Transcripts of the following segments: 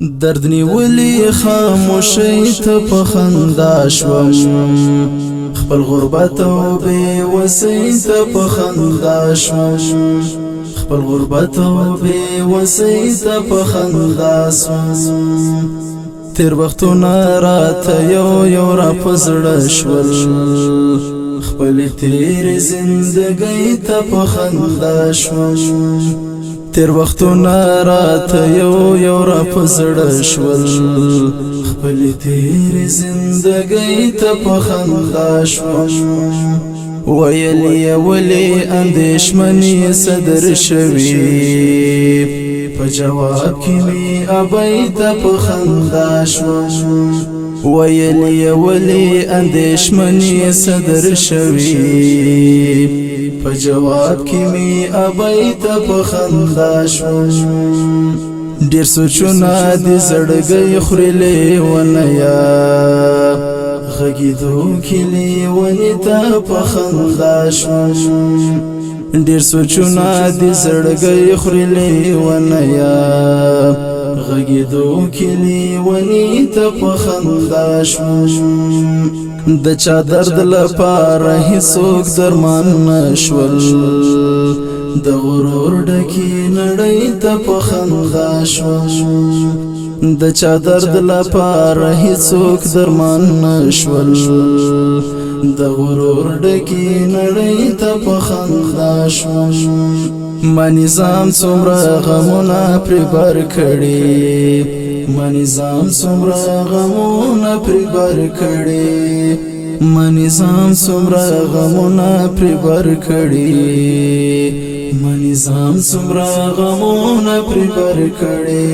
درد نیولی خاموشی ته په خندا شوم خپل غربت او بے وسی ته په خندا شوم خپل غربت او بے وسی ته په خندا شوم تیر وختونه راته یو را پزړه شول خپل تیر زندګی ته په خندا شوم تیر وختونه راته یو را پزړه شول خپل تیر زندګی ته په خندا شوم ویلی ولی اندیشمنی صدر شوی په جواب کې می ابای ته په خندا شوم ویلی ولی اندیشمنی صدر شوی په جواب کې می ابای ته په خندا شوم ډیر سوچونه دي زړګي خورلې ونیا غږیدو کلی ونی ته په خندا شوم ډیر سوچونه دي زړګي خورلې ونیا غږیدو کلی ونی ته په خندا شوم د چا درد لپاره هیڅوک درمان نشول د غرور ډکی نړۍ ته په خندا شوم د چا درد لپاره هیڅوک درمان نشول د غرور ډکی نړۍ ته په خندا شوم ما نظام څومره غمونه پر بر کړي ما نظام څومره غمونه پر بر کړي ما نظام څومره غمونه پر بر کړي ما نظام څومره غمونه پر بر کړي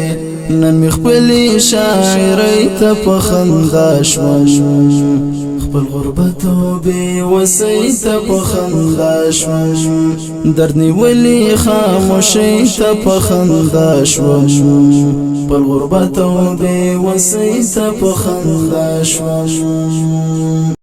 نن می خپل شاعرۍ ته په خندا شوم خپل غربت او بے وسی ته په خندا شوم درد نیولی خاموشی ته په خندا شوم خپل غربت او بے وسی ته په خندا شوم